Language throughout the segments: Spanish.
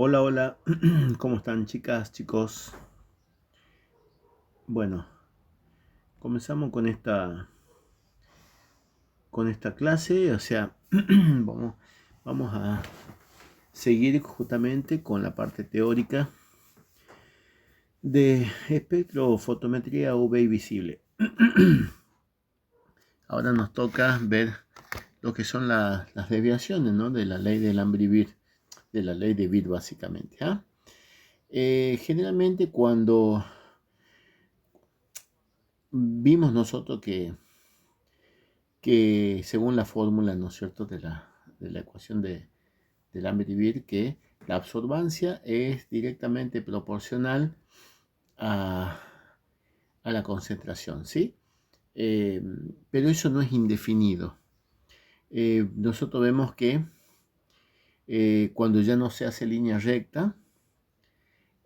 Hola, hola, ¿cómo están chicas, chicos? Bueno, comenzamos con esta clase, o sea, vamos a seguir justamente con la parte teórica de espectrofotometría UV visible. Ahora nos toca ver lo que son las desviaciones, ¿no? De la ley de Lambert-Beer, de la ley de Beer básicamente, ¿ah? Generalmente cuando vimos nosotros que según la fórmula, ¿no es cierto?, de la ecuación de Lambert-Beer, que la absorbancia es directamente proporcional a, a la concentración, ¿sí? Eh, pero eso no es indefinido. Nosotros vemos que cuando ya no se hace línea recta,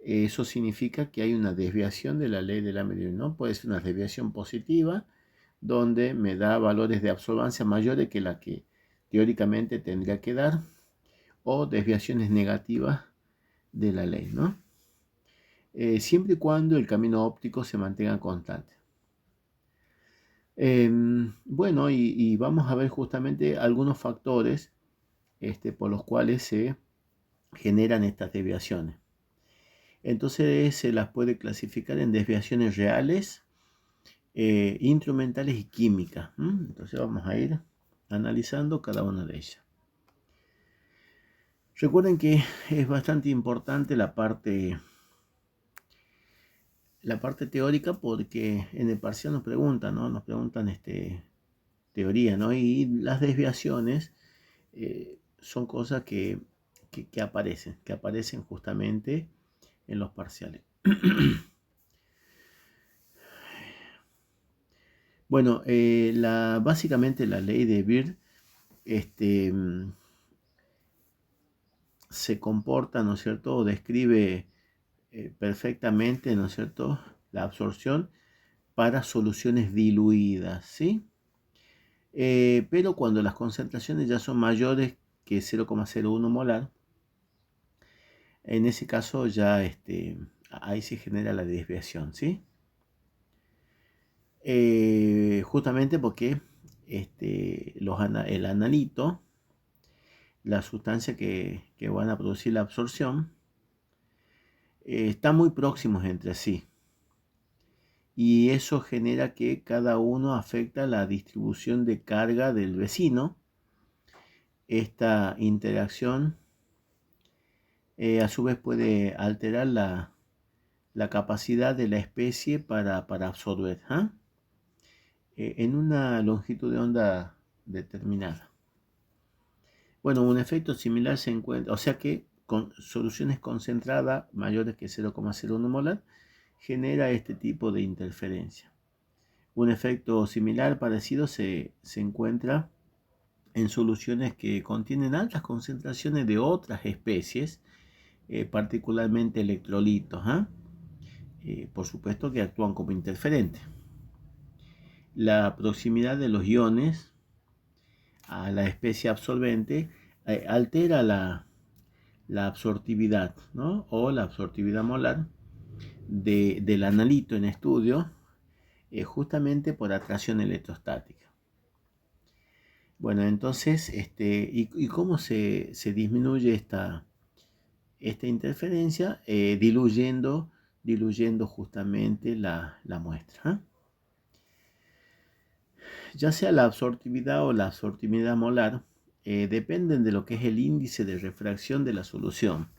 eso significa que hay una desviación de la ley de Lambert-Beer, ¿no? Puede ser una desviación positiva, donde me da valores de absorbancia mayores que la que teóricamente tendría que dar, o desviaciones negativas de la ley, ¿no? Siempre y cuando el camino óptico se mantenga constante. Bueno, y vamos a ver justamente algunos factores por los cuales se generan estas desviaciones. Entonces se las puede clasificar en desviaciones reales, instrumentales y químicas. Entonces vamos a ir analizando cada una de ellas. Recuerden que es bastante importante la parte teórica, porque en el parcial nos preguntan, ¿no? Nos preguntan teoría, ¿no? Y las desviaciones son cosas que aparecen justamente en los parciales. Bueno, básicamente la ley de Beer se comporta, ¿no es cierto?, o describe perfectamente, ¿no es cierto?, la absorción para soluciones diluidas, ¿sí? Pero cuando las concentraciones ya son mayores que 0,01 molar, en ese caso ya ahí se genera la desviación, ¿sí? Justamente porque el analito, la sustancia que van a producir la absorción, están muy próximos entre sí. Y eso genera que cada uno afecta la distribución de carga del vecino. Esta interacción a su vez puede alterar la capacidad de la especie para absorber, en una longitud de onda determinada. Bueno, un efecto similar se encuentra, o sea que con soluciones concentradas mayores que 0,01 molar genera este tipo de interferencia. Un efecto similar parecido se encuentra en soluciones que contienen altas concentraciones de otras especies, particularmente electrolitos, por supuesto que actúan como interferentes. La proximidad de los iones a la especie absorbente altera la absortividad, ¿no?, o la absortividad molar del analito en estudio, justamente por atracción electrostática. Bueno, entonces, ¿y cómo se disminuye esta interferencia? Diluyendo justamente la muestra. Ya sea la absortividad o la absortividad molar, dependen de lo que es el índice de refracción de la solución,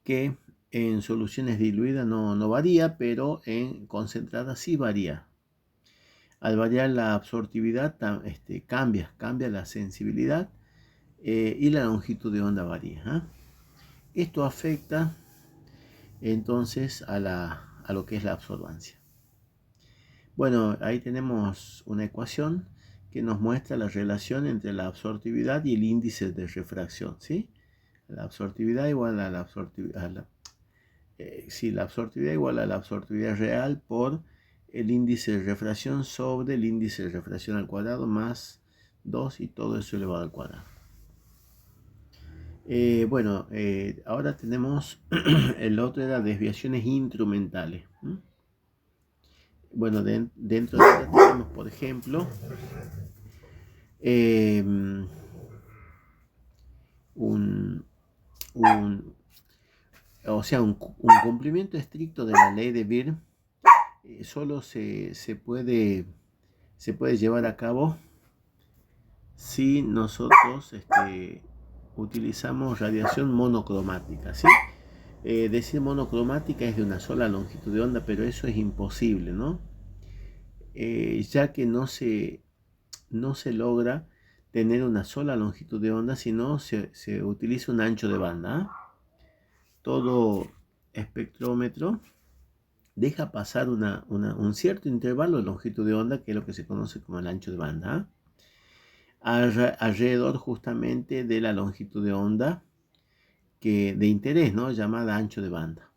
que en soluciones diluidas no varía, pero en concentradas sí varía. Al variar la absortividad, cambia la sensibilidad, y la longitud de onda varía. Esto afecta entonces a lo que es la absorbancia. Bueno, ahí tenemos una ecuación que nos muestra la relación entre la absortividad y el índice de refracción, ¿sí? La absortividad igual a la absortividad, la absortividad igual a la absortividad real por el índice de refracción sobre el índice de refracción al cuadrado más 2, y todo eso elevado al cuadrado. Ahora tenemos, el otro era desviaciones instrumentales. Bueno, dentro de esta tenemos, por ejemplo, em, un, un, un cumplimiento estricto de la ley de Beer solo se puede llevar a cabo si nosotros utilizamos radiación monocromática, ¿sí? Decir monocromática es de una sola longitud de onda, pero eso es imposible, ¿no? Ya que no se logra tener una sola longitud de onda, sino se utiliza un ancho de banda. Todo espectrómetro deja pasar un cierto intervalo de longitud de onda, que es lo que se conoce como el ancho de banda, alrededor justamente de la longitud de onda de interés, ¿no? Llamada ancho de banda.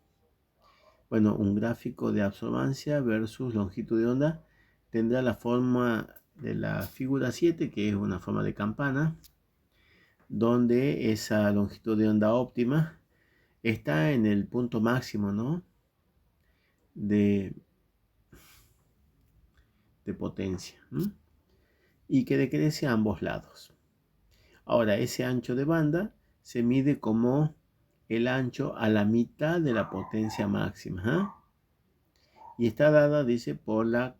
Bueno, un gráfico de absorbancia versus longitud de onda tendrá la forma de la figura 7, que es una forma de campana, donde esa longitud de onda óptima está en el punto máximo, ¿no? de potencia, y que decrece a ambos lados. Ahora, ese ancho de banda se mide como el ancho a la mitad de la potencia máxima, y está dada, dice, por la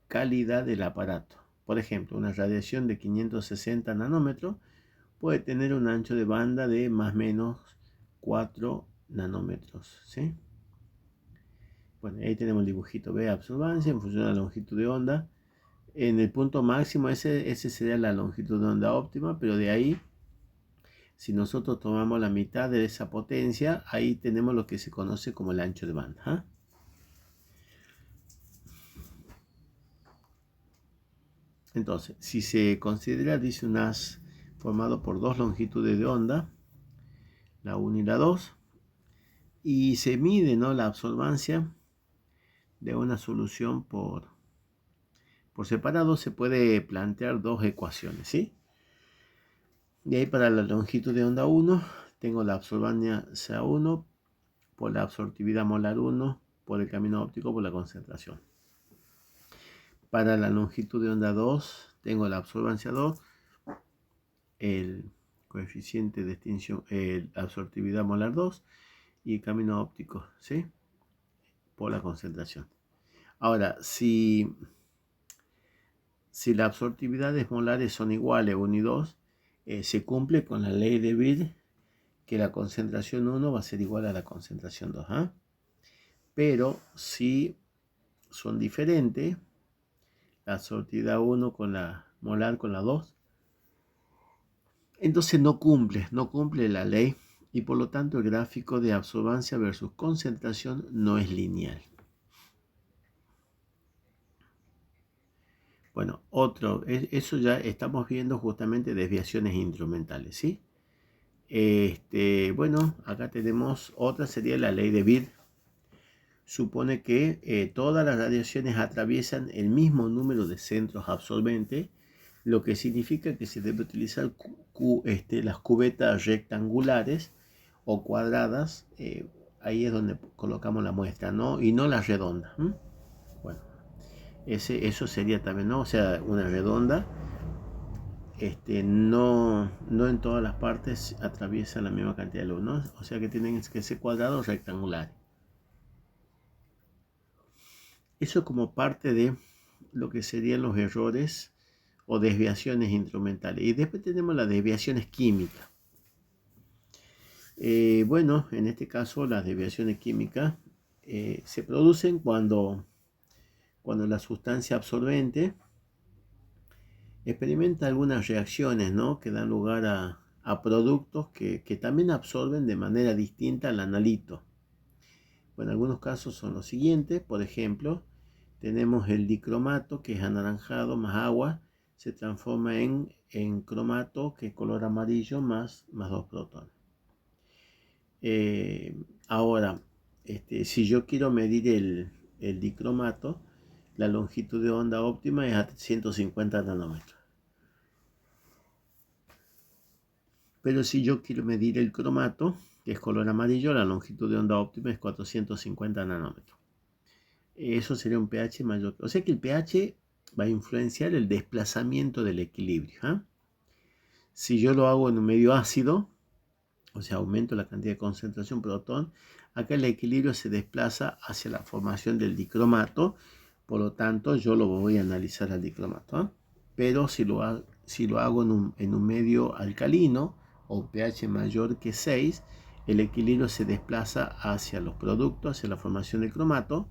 calidad del aparato. Por ejemplo, una radiación de 560 nanómetros puede tener un ancho de banda de más o menos 4 nanómetros, ¿sí? Bueno, ahí tenemos el dibujito. Ve, absorbancia en función de la longitud de onda. En el punto máximo, ese sería la longitud de onda óptima, pero de ahí, si nosotros tomamos la mitad de esa potencia, ahí tenemos lo que se conoce como el ancho de banda. Entonces, si se considera, dice, un haz formado por dos longitudes de onda, la 1 y la 2, y se mide, ¿no?, la absorbancia de una solución por separado, se puede plantear dos ecuaciones, ¿sí? De ahí, para la longitud de onda 1, tengo la absorbancia A1 por la absortividad molar 1 por el camino óptico por la concentración. Para la longitud de onda 2, tengo la absorbancia 2, el coeficiente de extinción, la absortividad molar 2 y el camino óptico, ¿sí?, por la concentración. Ahora, si las absortividades molares son iguales, 1 y 2, se cumple con la ley de Beer, que la concentración 1 va a ser igual a la concentración 2. Pero si son diferentes, la absortividad 1 con la molar con la 2, entonces no cumple la ley, y por lo tanto el gráfico de absorbancia versus concentración no es lineal. Bueno, eso ya estamos viendo justamente desviaciones instrumentales, ¿sí? Bueno, acá tenemos otra, sería la ley de Beer. Supone que todas las radiaciones atraviesan el mismo número de centros absorbentes, lo que significa que se debe utilizar las cubetas rectangulares o cuadradas. Ahí es donde colocamos la muestra, ¿no? Y no la redonda. Bueno, eso sería también, ¿no? O sea, una redonda, no en todas las partes atraviesa la misma cantidad de luz, ¿no? O sea que tienen que ser cuadrados o rectangulares. Eso como parte de lo que serían los errores o desviaciones instrumentales. Y después tenemos las desviaciones químicas. Bueno, en este caso las desviaciones químicas se producen cuando la sustancia absorbente experimenta algunas reacciones, ¿no?, que dan lugar a productos que también absorben de manera distinta al analito. Bueno, algunos casos son los siguientes. Por ejemplo, tenemos el dicromato, que es anaranjado más agua, se transforma en cromato, que es color amarillo, más 2 protones. Ahora, si yo quiero medir el dicromato, la longitud de onda óptima es a 150 nanómetros. Pero si yo quiero medir el cromato, que es color amarillo, la longitud de onda óptima es 450 nanómetros. Eso sería un pH mayor. O sea que el pH va a influenciar el desplazamiento del equilibrio. ¿Eh? Si yo lo hago en un medio ácido, o sea, aumento la cantidad de concentración protón, acá el equilibrio se desplaza hacia la formación del dicromato, por lo tanto yo lo voy a analizar al dicromato. ¿Eh? Pero si lo hago en un medio alcalino o pH mayor que 6, el equilibrio se desplaza hacia los productos, hacia la formación del cromato,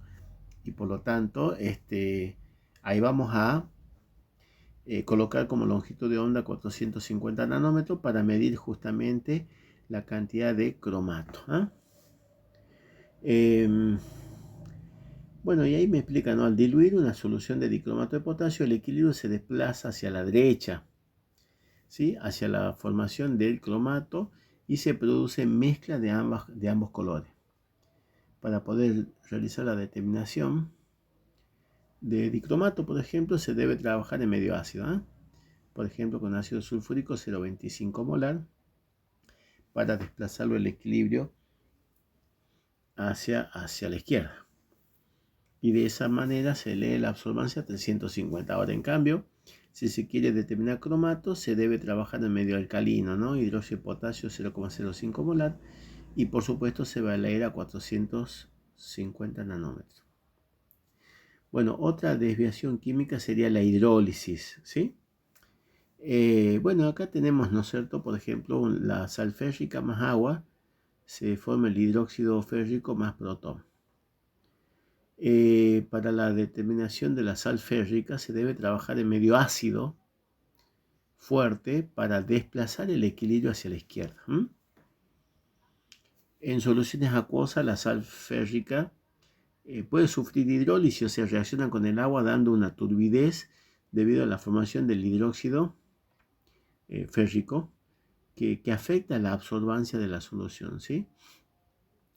y por lo tanto ahí vamos a colocar como longitud de onda 450 nanómetros para medir justamente la cantidad de cromato. Bueno, y ahí me explica, ¿no? Al diluir una solución de dicromato de potasio, el equilibrio se desplaza hacia la derecha, ¿sí? Hacia la formación del cromato, y se produce mezcla de ambos colores. Para poder realizar la determinación de dicromato, por ejemplo, se debe trabajar en medio ácido. Por ejemplo, con ácido sulfúrico 0,25 molar, para desplazarlo el equilibrio hacia la izquierda. Y de esa manera se lee la absorbancia a 350. Ahora, en cambio, si se quiere determinar cromato, se debe trabajar en medio alcalino, ¿no? Hidróxido de potasio 0,05 molar. Y por supuesto se va a leer a 450 nanómetros. Bueno, otra desviación química sería la hidrólisis, ¿sí? Bueno, acá tenemos, ¿no es cierto? Por ejemplo, la sal férrica más agua, se forma el hidróxido férrico más protón. Para la determinación de la sal férrica se debe trabajar en medio ácido fuerte para desplazar el equilibrio hacia la izquierda. En soluciones acuosas, la sal férrica puede sufrir hidrólisis, o sea, reacciona con el agua dando una turbidez debido a la formación del hidróxido férrico que afecta la absorbancia de la solución, ¿sí?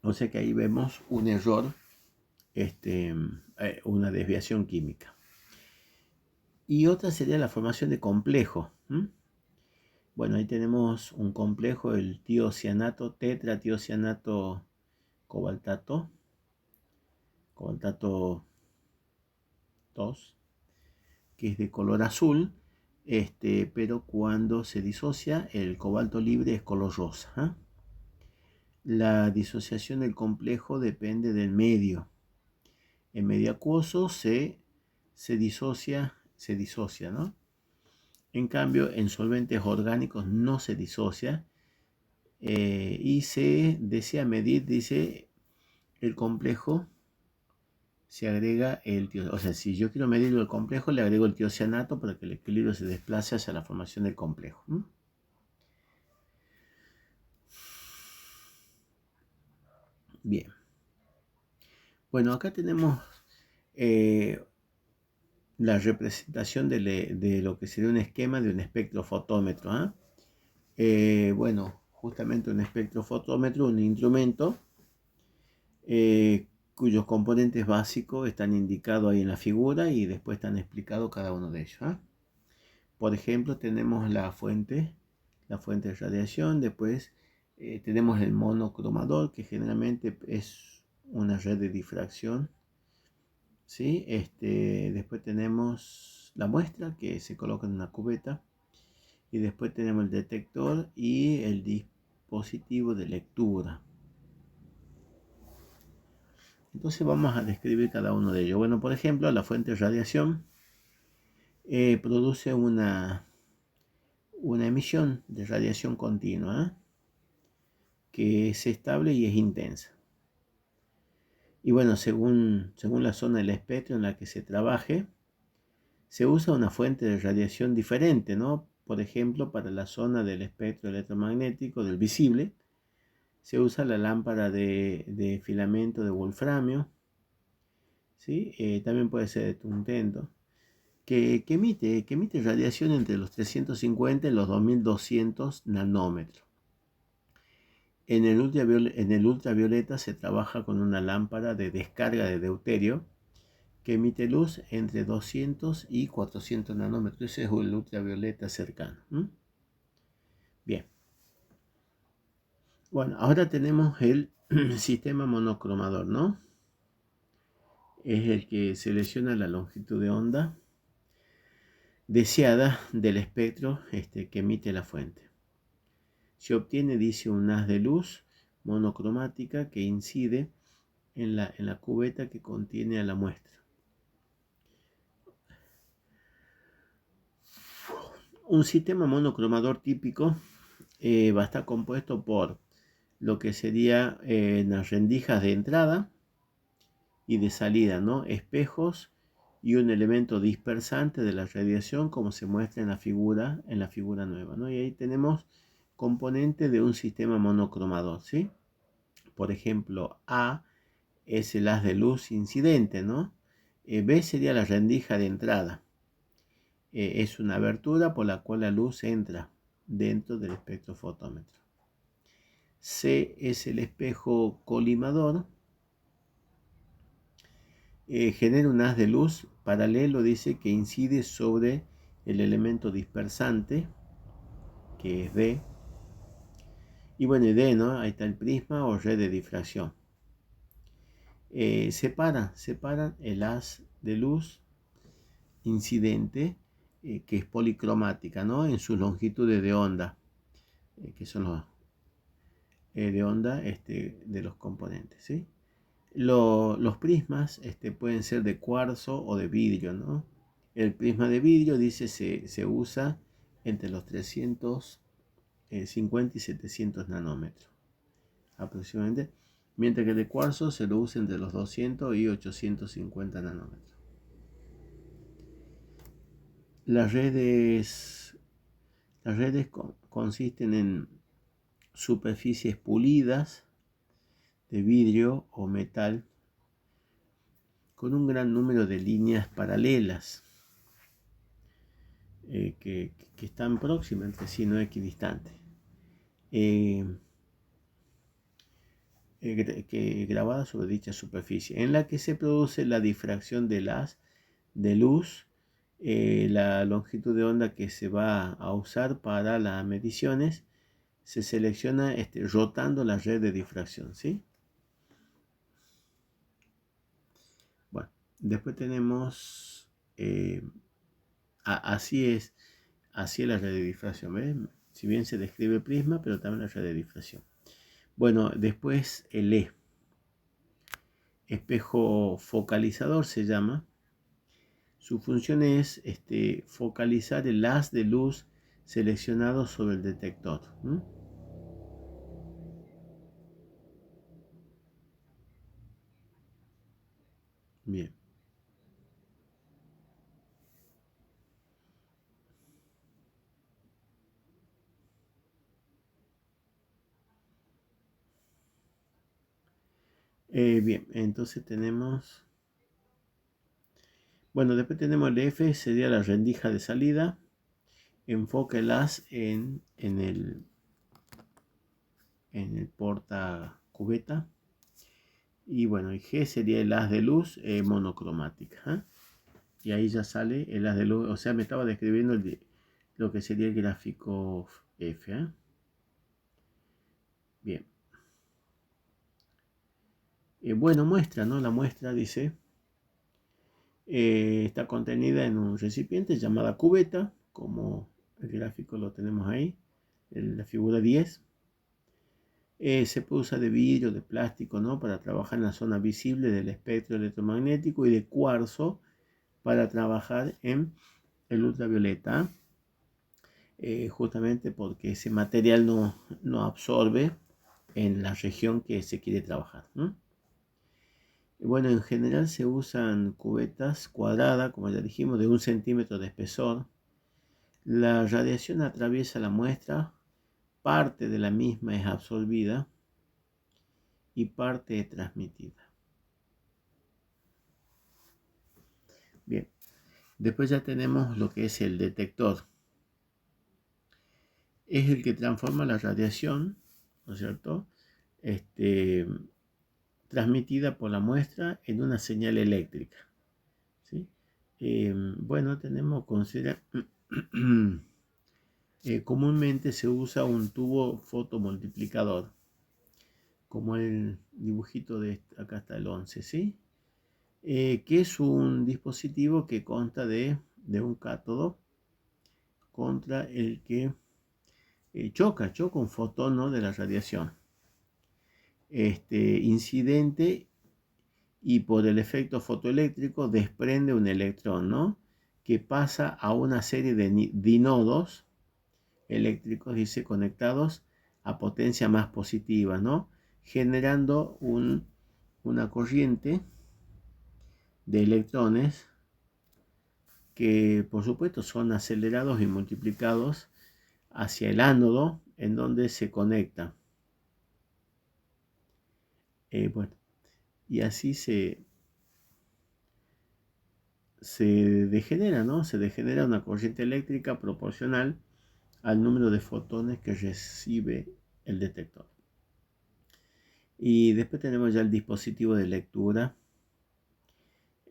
O sea que ahí vemos un error, una desviación química. Y otra sería la formación de complejos. Bueno, ahí tenemos un complejo, el tiocianato, tetratiocianato cobaltato 2, que es de color azul, pero cuando se disocia, el cobalto libre es color rosa. La disociación del complejo depende del medio. En medio acuoso se disocia, ¿no? En cambio, en solventes orgánicos no se disocia, y se desea medir, dice, el complejo, se agrega o sea, si yo quiero medir el complejo, le agrego el tiocianato para que el equilibrio se desplace hacia la formación del complejo. Bien. Bueno, acá tenemos la representación de lo que sería un esquema de un espectrofotómetro. Bueno, justamente un espectrofotómetro, un instrumento cuyos componentes básicos están indicados ahí en la figura y después están explicados cada uno de ellos. Por ejemplo, tenemos la fuente de radiación, después tenemos el monocromador, que generalmente es una red de difracción, ¿sí? Después tenemos la muestra que se coloca en una cubeta, y después tenemos el detector y el dispositivo de lectura. Entonces vamos a describir cada uno de ellos. Bueno, por ejemplo, la fuente de radiación produce una emisión de radiación continua, que es estable y es intensa. Y bueno, según la zona del espectro en la que se trabaje, se usa una fuente de radiación diferente, ¿no? Por ejemplo, para la zona del espectro electromagnético del visible, se usa la lámpara de filamento de wolframio, ¿sí? También puede ser de tungsteno, que emite radiación entre los 350 y los 2200 nanómetros. En el ultravioleta se trabaja con una lámpara de descarga de deuterio que emite luz entre 200 y 400 nanómetros. Ese es el ultravioleta cercano. Bien. Bueno, ahora tenemos el sistema monocromador, ¿no? Es el que selecciona la longitud de onda deseada del espectro que emite la fuente. Se obtiene, dice, un haz de luz monocromática que incide en la cubeta que contiene a la muestra. Un sistema monocromador típico va a estar compuesto por lo que sería las rendijas de entrada y de salida, ¿no? Espejos y un elemento dispersante de la radiación, como se muestra en la figura nueva, ¿no? Y ahí tenemos componentes de un sistema monocromador, ¿sí? Por ejemplo, A es el haz de luz incidente, ¿no? B sería la rendija de entrada. Es una abertura por la cual la luz entra dentro del espectrofotómetro. C es el espejo colimador. Genera un haz de luz paralelo, dice, que incide sobre el elemento dispersante, que es D. Y bueno, D, ¿no? Ahí está el prisma o red de difracción. Separan el haz de luz incidente, que es policromática, ¿no? En sus longitudes de onda, que son los de onda de los componentes, ¿sí? Los prismas pueden ser de cuarzo o de vidrio, ¿no? El prisma de vidrio, dice, se usa entre los 350 y 700 nanómetros aproximadamente, mientras que el de cuarzo se lo usa entre los 200 y 850 nanómetros. Las redes consisten en superficies pulidas de vidrio o metal con un gran número de líneas paralelas que están próximas entre sí, no equidistantes, grabadas sobre dicha superficie, en la que se produce la difracción del haz de luz, la longitud de onda que se va a usar para las mediciones se selecciona rotando la red de difracción, ¿sí? Bueno, después tenemos, así es la red de difracción, ¿ves? Si bien se describe el prisma, pero también la red de difracción. Bueno, después el espejo focalizador se llama. Su función es focalizar el haz de luz seleccionado sobre el detector. Bien. Bien, entonces tenemos... Bueno, después tenemos el F, sería la rendija de salida. Enfoca el haz en el porta cubeta. Y bueno, el G sería el haz de luz monocromática. ¿Eh? Y ahí ya sale el haz de luz. O sea, me estaba describiendo lo que sería el gráfico F. ¿Eh? Bien. Bueno, muestra, ¿no? La muestra dice, está contenida en un recipiente llamada cubeta, como el gráfico lo tenemos ahí, en la figura 10. Se puede usar de vidrio, de plástico, ¿no? Para trabajar en la zona visible del espectro electromagnético y de cuarzo para trabajar en el ultravioleta, justamente porque ese material no absorbe en la región que se quiere trabajar, ¿no? Bueno, en general se usan cubetas cuadradas, como ya dijimos, de 1 centímetro de espesor. La radiación atraviesa la muestra, parte de la misma es absorbida y parte es transmitida. Bien, después ya tenemos lo que es el detector. Es el que transforma la radiación, ¿no es cierto?, transmitida por la muestra en una señal eléctrica, ¿sí? Bueno, tenemos, comúnmente se usa un tubo fotomultiplicador. como el dibujito de acá está el 11, ¿sí? Que es un dispositivo que consta de un cátodo contra el que choca un fotón, ¿no?, de la radiación. Incidente, y por el efecto fotoeléctrico desprende un electrón, ¿no?, que pasa a una serie de dinodos eléctricos, dice, conectados a potencia más positiva, ¿no?, generando una corriente de electrones que por supuesto son acelerados y multiplicados hacia el ánodo en donde se conecta. Bueno, y así se degenera, ¿no? Se degenera una corriente eléctrica proporcional al número de fotones que recibe el detector. Y después tenemos ya el dispositivo de lectura.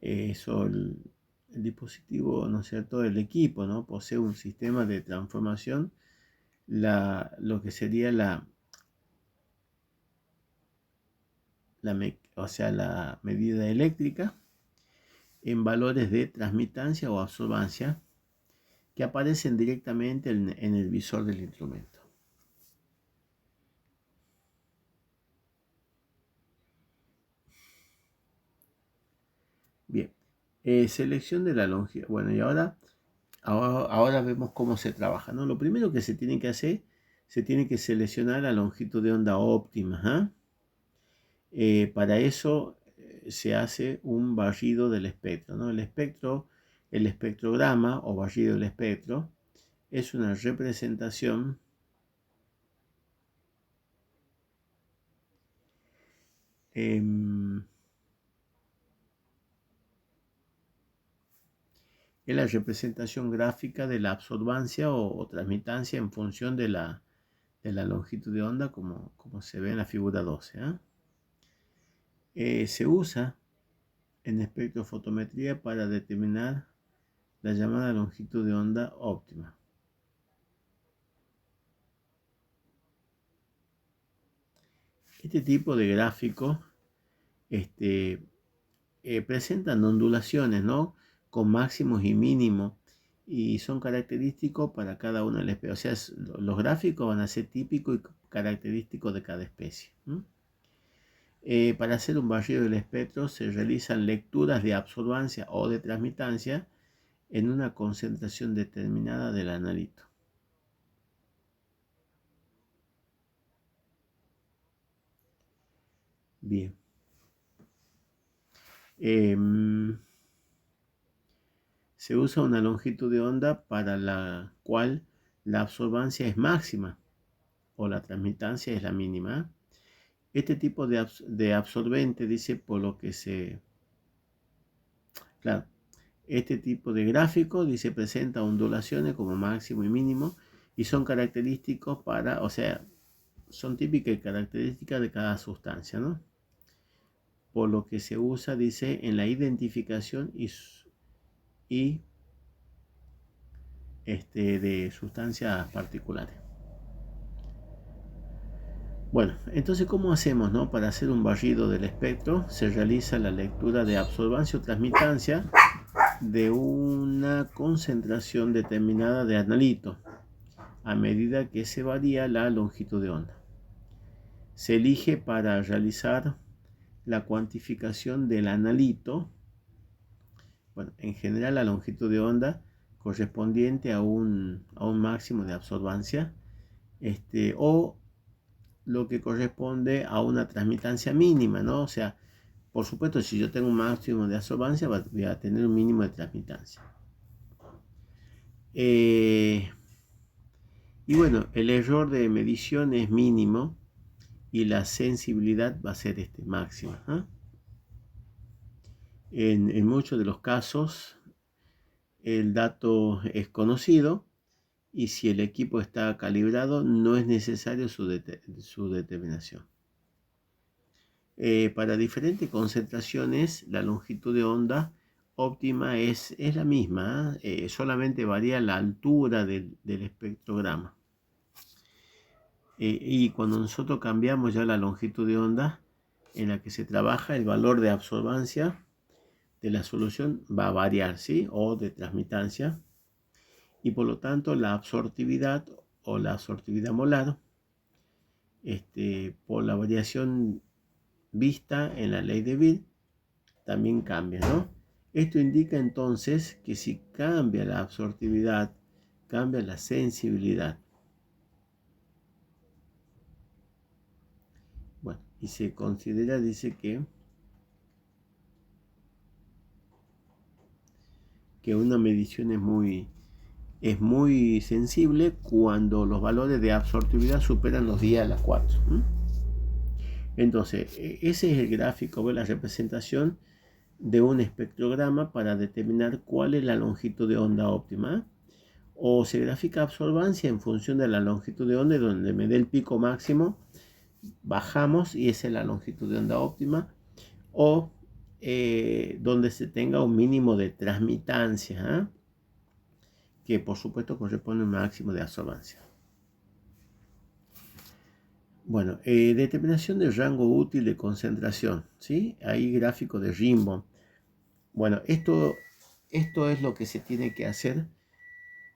El dispositivo, ¿no es cierto?, el equipo, ¿no?, posee un sistema de transformación, lo que sería la medida eléctrica en valores de transmitancia o absorbancia que aparecen directamente en el visor del instrumento. Bien, selección de la longitud. Bueno, y ahora vemos cómo se trabaja, ¿no? Lo primero que se tiene que hacer, se tiene que seleccionar la longitud de onda óptima, ¿ah? Para eso se hace un barrido del espectro, ¿no? El espectrograma o barrido del espectro es una representación es la representación gráfica de la absorbancia o transmitancia en función de la longitud de onda, como se ve en la figura 12, ¿eh? Se usa en espectrofotometría para determinar la llamada longitud de onda óptima. Este tipo de gráfico presentan ondulaciones, ¿no?, con máximos y mínimos, y son característicos para cada uno de las especies. O sea, los gráficos van a ser típicos y característicos de cada especie. Para hacer un barrido del espectro se realizan lecturas de absorbancia o de transmitancia en una concentración determinada del analito. Bien. Se usa una longitud de onda para la cual la absorbancia es máxima o la transmitancia es la mínima. Este tipo de absorbente, dice, por lo que claro, este tipo de gráfico, dice, presenta ondulaciones como máximo y mínimo y son característicos son típicas y características de cada sustancia, ¿no? Por lo que se usa, dice, en la identificación de sustancias particulares. Bueno, entonces, ¿cómo hacemos, no? Para hacer un barrido del espectro se realiza la lectura de absorbancia o transmitancia de una concentración determinada de analito a medida que se varía la longitud de onda. Se elige para realizar la cuantificación del analito, bueno, en general la longitud de onda correspondiente a un máximo de absorbancia, o lo que corresponde a una transmitancia mínima, ¿no? O sea, por supuesto, si yo tengo un máximo de absorbancia, voy a tener un mínimo de transmitancia. Y bueno, el error de medición es mínimo y la sensibilidad va a ser máxima, ¿eh? En muchos de los casos, el dato es conocido y si el equipo está calibrado, no es necesario su determinación. Para diferentes concentraciones, la longitud de onda óptima es la misma, solamente varía la altura del espectrograma. Y cuando nosotros cambiamos ya la longitud de onda en la que se trabaja, el valor de absorbancia de la solución va a variar, ¿sí? O de transmitancia. Y por lo tanto la absortividad o la absortividad molar, por la variación vista en la ley de Beer, también cambia, ¿no? Esto indica entonces que si cambia la absortividad, cambia la sensibilidad. Bueno, y se considera, dice que una medición es muy sensible cuando los valores de absortividad superan los 10 a la 4. Entonces, ese es el gráfico, la representación de un espectrograma para determinar cuál es la longitud de onda óptima. O se grafica absorbancia en función de la longitud de onda, donde me dé el pico máximo, bajamos y esa es la longitud de onda óptima. O donde se tenga un mínimo de transmitancia, que por supuesto corresponde a un máximo de absorbancia. Bueno, determinación del rango útil de concentración, ¿sí? Ahí gráfico de Rimbaud. Bueno, esto es lo que se tiene que hacer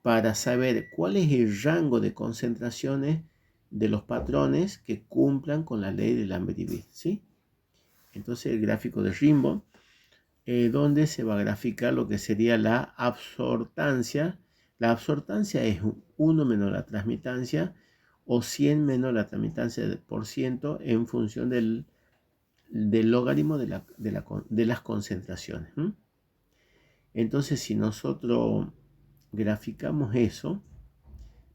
para saber cuál es el rango de concentraciones de los patrones que cumplan con la ley de Lambert-Eaton, ¿sí? Entonces el gráfico de Rimbaud, donde se va a graficar lo que sería la absortancia. La absortancia es 1 menos la transmitancia o 100 menos la transmitancia por ciento en función del logaritmo de las concentraciones. Entonces, si nosotros graficamos eso,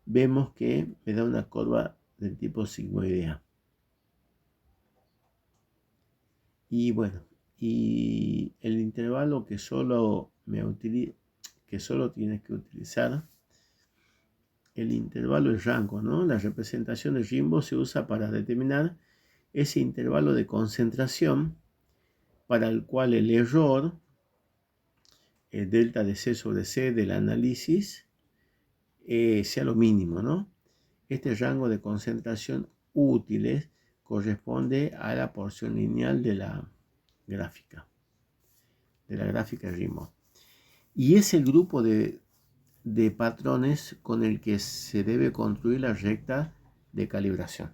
vemos que me da una curva del tipo sigmoidea. Y bueno, y el intervalo que solo tienes que utilizar, el intervalo es rango, ¿no? La representación de Rimbaud se usa para determinar ese intervalo de concentración para el cual el error, el delta de C sobre C del análisis, sea lo mínimo, ¿no? Este rango de concentración útiles corresponde a la porción lineal de la gráfica Rimbaud. Y es el grupo de patrones con el que se debe construir la recta de calibración.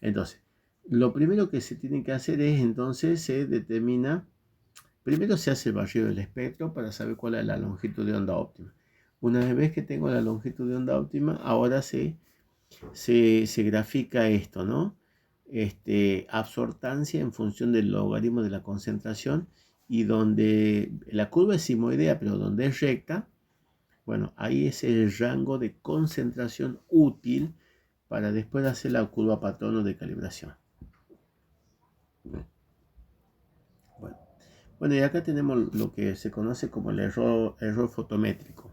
Entonces, lo primero que se tiene que hacer es, entonces, primero se hace el barrido del espectro para saber cuál es la longitud de onda óptima. Una vez que tengo la longitud de onda óptima, ahora se grafica esto, ¿no? Absortancia en función del logaritmo de la concentración, y donde la curva es simoidea, pero donde es recta, bueno, ahí es el rango de concentración útil para después hacer la curva patrono de calibración. Bueno, y acá tenemos lo que se conoce como el error fotométrico.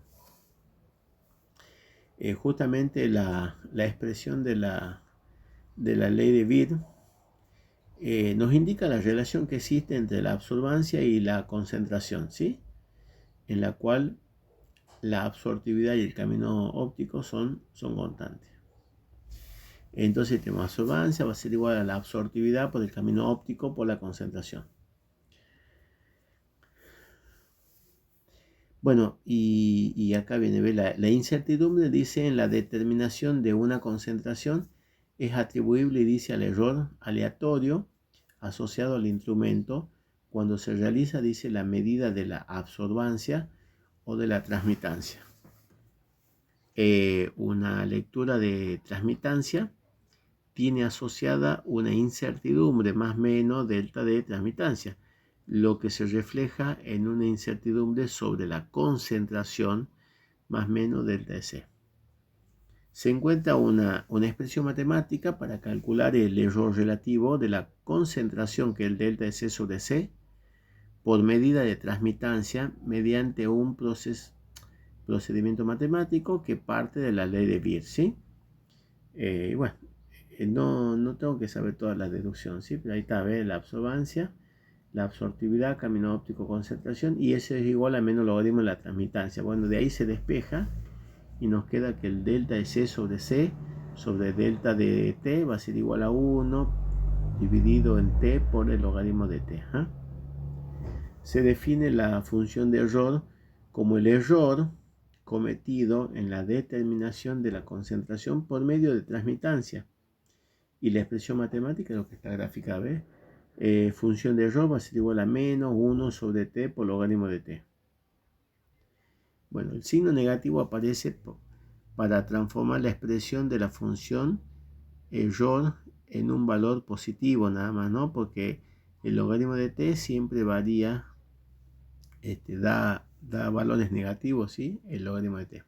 Justamente la expresión de la ley de Beer nos indica la relación que existe entre la absorbancia y la concentración, ¿sí? En la cual la absortividad y el camino óptico son constantes. Entonces tenemos absorbancia, va a ser igual a la absortividad por el camino óptico por la concentración. Bueno, y acá viene, ¿ve? La incertidumbre, dice, en la determinación de una concentración es atribuible, dice, al error aleatorio asociado al instrumento cuando se realiza, dice, la medida de la absorbancia o de la transmitancia. Una lectura de transmitancia tiene asociada una incertidumbre más o menos delta de transmitancia, lo que se refleja en una incertidumbre sobre la concentración más o menos delta de C. Se encuentra una expresión matemática para calcular el error relativo de la concentración, que es el delta de C sobre C, por medida de transmitancia mediante un procedimiento matemático que parte de la ley de Beer, ¿sí? Bueno, no tengo que saber toda la deducción, ¿sí? Pero ahí está, ¿ves? La absorbancia, la absortividad, camino óptico, concentración, y eso es igual a menos logaritmo de la transmitancia. Bueno, de ahí se despeja y nos queda que el delta de C sobre C sobre delta de t va a ser igual a 1 dividido en t por el logaritmo de t. Se define la función de error como el error cometido en la determinación de la concentración por medio de transmitancia. Y la expresión matemática es lo que está gráfica, ¿ves? Función de error va a ser igual a menos 1 sobre t por logaritmo de t. Bueno, el signo negativo aparece para transformar la expresión de la función error en un valor positivo nada más, ¿no? Porque el logaritmo de t siempre varía, da valores negativos, ¿sí? El logaritmo de t.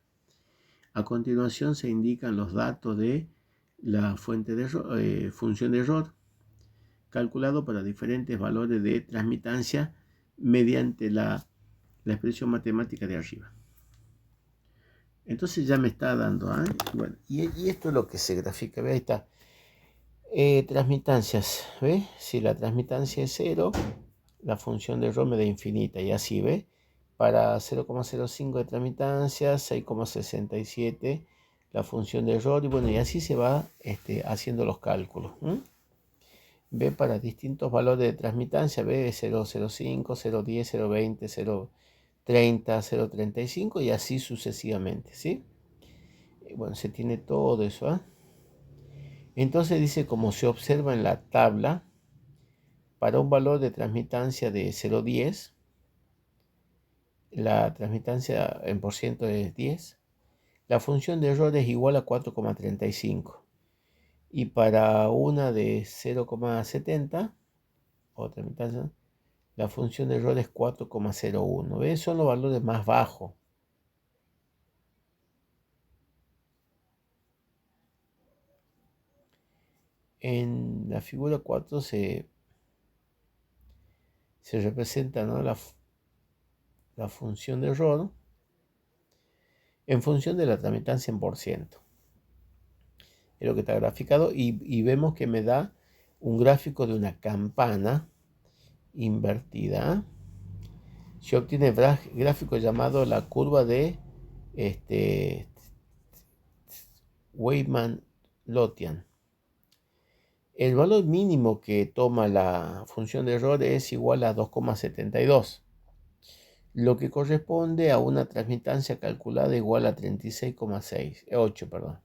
A continuación se indican los datos de la fuente de error, función de error, calculado para diferentes valores de transmitancia mediante la expresión matemática de arriba. Entonces ya me está dando, bueno, y esto es lo que se grafica, ¿ve? Ahí está. Transmitancias, ¿ve? Si la transmitancia es 0, la función de error me da infinita, y así, ¿ve? Para 0,05 de transmitancia, 6,67 la función de error, y bueno, y así se va haciendo los cálculos. Ve para distintos valores de transmitancia, ve 0,05, 0,10, 0,20, 0,30, 0,35 y así sucesivamente, ¿sí? Bueno, se tiene todo eso, Entonces dice, como se observa en la tabla, para un valor de transmitancia de 0,10, la transmitancia en por ciento es 10, la función de error es igual a 4,35. Y para una de 0,70, o transmitancia, la función de error es 4,01. ¿Ves? Son los valores más bajos. En la figura 4 se representa, ¿no? la función de error en función de la transmitancia en por ciento. Es lo que está graficado y vemos que me da un gráfico de una campana invertida. Se obtiene gráfico llamado la curva de Weidmann-Lotian. El valor mínimo que toma la función de error es igual a 2,72, lo que corresponde a una transmitancia calculada igual a 36,8, perdón.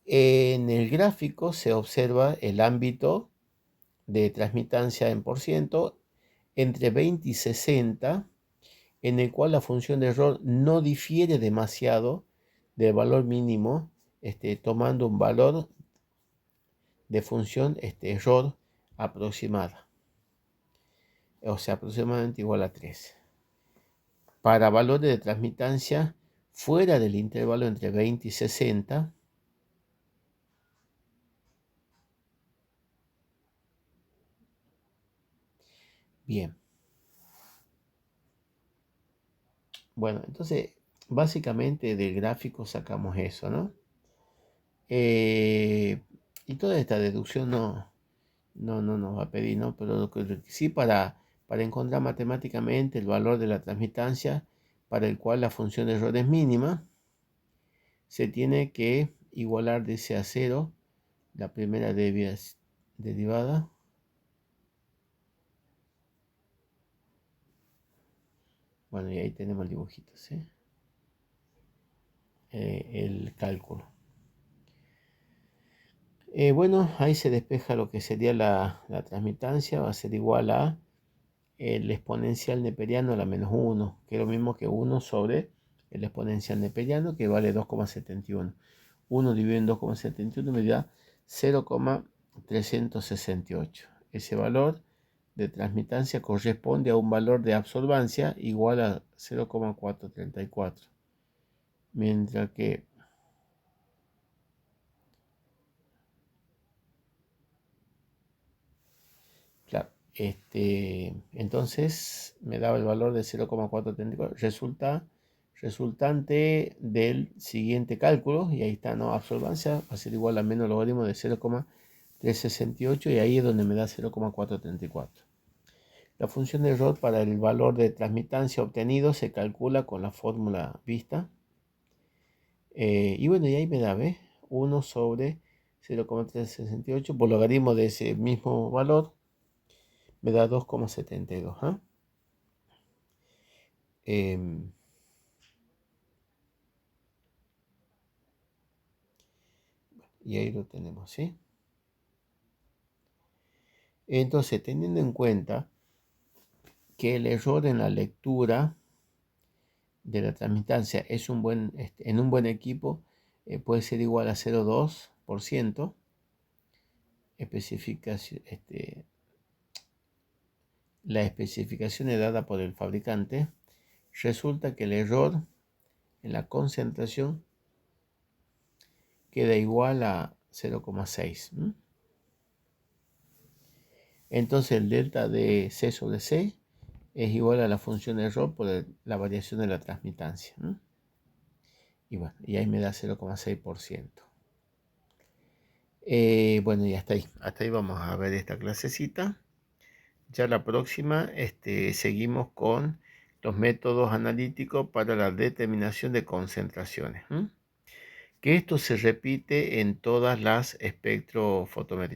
En el gráfico se observa el ámbito de transmitancia en por ciento entre 20 y 60, en el cual la función de error no difiere demasiado del valor mínimo, tomando un valor de función error aproximada, o sea, aproximadamente igual a 3. Para valores de transmitancia fuera del intervalo entre 20 y 60, bien. Bueno, entonces, básicamente del gráfico sacamos eso, ¿no? Y toda esta deducción no nos va a pedir, ¿no? Pero lo que sí para encontrar matemáticamente el valor de la transmitancia para el cual la función de error es mínima, se tiene que igualar de ese a 0 la primera derivada. Bueno, y ahí tenemos el dibujito, ¿sí? El cálculo. Bueno, ahí se despeja lo que sería la transmitancia, va a ser igual a el exponencial neperiano a la menos 1, que es lo mismo que 1 sobre el exponencial neperiano, que vale 2,71. 1 dividido en 2,71 me da 0,368. Ese valor de transmitancia corresponde a un valor de absorbancia igual a 0,434. Mientras que claro, entonces me daba el valor de 0,434, resultante del siguiente cálculo, y ahí está, ¿no? Absorbancia va a ser igual a menos logaritmo de 0,368, y ahí es donde me da 0,434. La función de error para el valor de transmitancia obtenido se calcula con la fórmula vista. Y bueno, y ahí me da, ¿ves? 1 sobre 0,368 por logaritmo de ese mismo valor me da 2,72. ¿Ah? Y ahí lo tenemos, ¿sí? Entonces, teniendo en cuenta que el error en la lectura de la transmitancia es en un buen equipo puede ser igual a 0,2%, la especificación es dada por el fabricante, resulta que el error en la concentración queda igual a 0,6. Entonces el delta de C sobre C es igual a la función error por la variación de la transmitancia. Y bueno, y ahí me da 0,6%. Bueno, y hasta ahí vamos a ver esta clasecita. Ya la próxima seguimos con los métodos analíticos para la determinación de concentraciones. Que esto se repite en todas las espectrofotometrías.